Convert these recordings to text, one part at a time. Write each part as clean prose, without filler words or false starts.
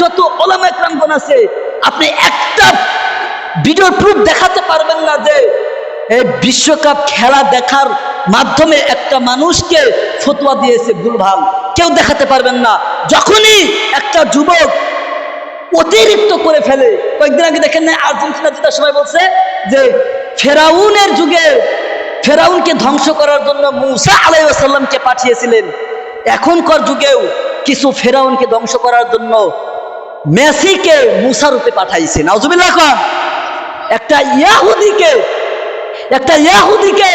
যত ওলামা একরামগণ আছে, আপনি একটা ভিডিও প্রুফ দেখাতে পারবেন না যে এই বিশ্বকাপ খেলা দেখার মাধ্যমে একটা মানুষকে ফতোয়া দিয়েছে ভুলভাল, কেউ দেখাতে পারবেন না। যখনই একটা যুবক অতিরিক্ত করে ফেলে, কয়েকদিন আগে দেখেন না আর্জেন্টিনা জেতার সময় বলছে যে ফেরাউনের যুগে ফেরাউনকে ধ্বংস করার জন্য মুসা আলাইহিস সালামকে পাঠিয়েছিলেন, এখনকার যুগেও কিছু ফেরাউনকে ধ্বংস করার জন্য মেসিকে মুসা রূপে পাঠাইছে। নাউজুবিল্লাহ। কোন একটা ইয়াহুদিকে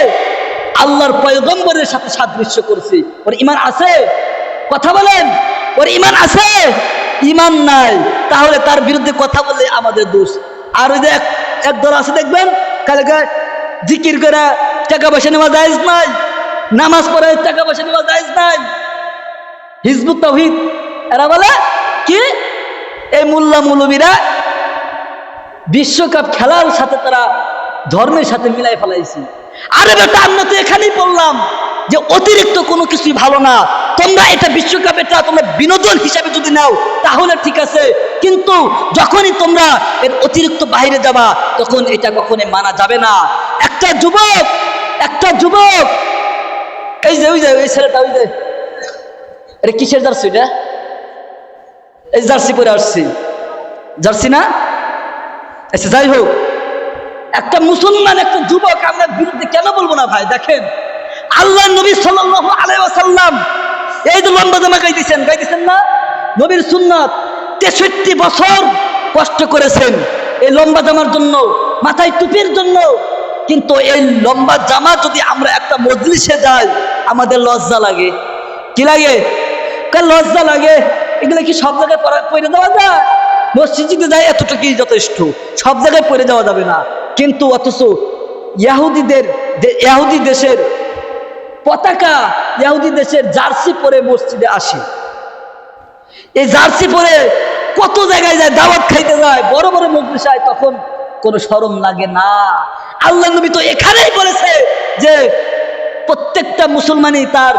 আল্লাহর পয়গম্বরের সাথে সাদৃশ্য করছে। ওর ঈমান আছে? কথা বলেন, ওর ঈমান আছে? ঈমান নাই, তাহলে তার বিরুদ্ধে কথা বললে আমাদের দোষ। আর ওই যে এক দল আছে দেখবেন, কালকে জিকির করে টাকা পয়সা নেওয়া জায়েজ নাই, নামাজ পড়ে টাকা পয়সা নেওয়া জায়েজ নাই, হিজবুত তাওহীদ। এরা বলে কি এই মোল্লা মৌলবীরা বিশ্বকাপ খেলার সাথে তারা ধর্মের সাথে মিলাই ফেলাইছি। আরে বেটা, আমরা তো এখানেই বললাম যে অতিরিক্ত কোনো কিছুই ভালো না। তোমরা এটা বিশ্বকাপ, এটা তোমরা বিনোদন হিসাবে যদি নাও তাহলে ঠিক আছে, কিন্তু যখনই তোমরা এর অতিরিক্ত বাইরে যাবা তখন এটা কখনোই মানা যাবে না। একটা যুবক এই যে ওই ছেলেটা, ওই যে এটা কিসের জার্সি? এটা এই জার্সি পরে আসছি, জার্সি না? আচ্ছা, যাই হোক, একটা মুসলমান, একটা যুবক আমরা বিরুদ্ধে কেন বলবো না ভাই? দেখেন, আল্লাহ নবী সাল্লাল্লাহু আলাইহি ওয়াসাল্লাম এই যে লম্বা জামা গাইতেছেন না, নবীর সুন্নাত, 63 বছর কষ্ট করেছেন এই লম্বা জামার জন্য, মাথায় টুপির জন্য। কিন্তু এই লম্বা জামা যদি আমরা একটা মজলিসে যাই আমাদের লজ্জা লাগে। কি লাগে? লজ্জা লাগে। এগুলো কি সব জায়গায় পরে দেওয়া যায়? মসজিদে যায় এতটুকুই যথেষ্ট, সব জায়গায় পরে যাওয়া যাবে না। কিন্তু অথচ ইহুদি দেশের পতাকা, ইহুদি দেশের জার্সি পরে মসজিদে আসে। এই জার্সি পরে কত জায়গায় যায়, দাওয়াত খাইতে যায়, বড় বড় মজলিসায়, তখন কোনো শরম লাগে না। আল্লাহ নবী তো এখানেই বলেছে যে প্রত্যেকটা মুসলমানই তার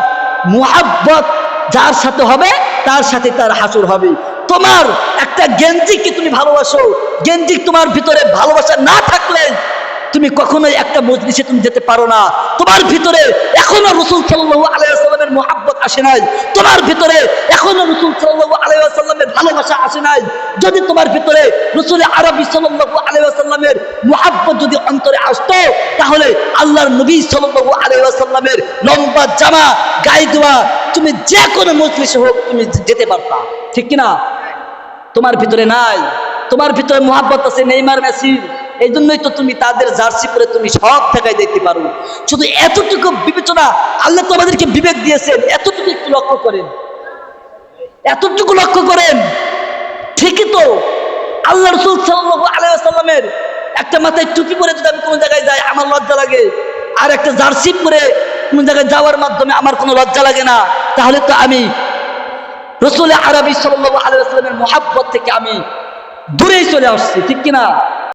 মুহাব্বত যার সাথে হবে তার সাথে তার হাসুর হবে। তোমার একটা গেঞ্জিকে তুমি ভালোবাসো, গেঞ্জি তোমার ভিতরে ভালোবাসা না থাকলে তুমি কখনোই একটা মজলিসে তুমি যেতে পারো না। তোমার ভিতরে এখনো রাসূল সাল্লাল্লাহু আলাইহি ওয়াসাল্লামের মুহাব্বত আসে নাই, তোমার ভিতরে এখনো রাসূল সাল্লাল্লাহু আলাইহি ওয়াসাল্লামের ভালোবাসা আসে নাই। যদি তোমার ভিতরে রাসূল আরবি সাল্লাল্লাহু আলাইহি ওয়াসাল্লামের মুহাব্বত যদি অন্তরে আসতো, তাহলে আল্লাহর নবী সাল্লাল্লাহু আলাইহি ওয়াসাল্লামের লম্বা জামা গায়ে দেওয়া তুমি যে কোনো মজলিসে হোক তুমি যেতে পারতা, ঠিক কিনা? তোমার ভিতরে নাই, তোমার ভিতরে মুহাব্বত আছে নেইমার, মেসির। এই জন্যই তো তুমি তাদের জার্সি পরে তুমি সব জায়গায় দেখতে পারো। শুধু এতটুকু বিবেচনা আল্লাহ তো আমাদেরকে বিবেক দিয়েছেন, এতটুকু একটু লক্ষ্য করেন, এতটুকু লক্ষ্য করেন। ঠিকই তো, আল্লাহ রাসূল সাল্লাল্লাহু আলাইহি ওয়াসাল্লামের একটা মাথায় টুপি পরে যদি আমি কোনো জায়গায় যাই আমার লজ্জা লাগে, আর একটা জার্সি পরে কোনো জায়গায় যাওয়ার মাধ্যমে আমার কোনো লজ্জা লাগে না, তাহলে তো আমি রাসূল আরবি সাল্লাল্লাহু আলাইহি ওয়াসাল্লামের মুহাব্বত থেকে আমি দূরেই চলে আসছি, ঠিক কিনা?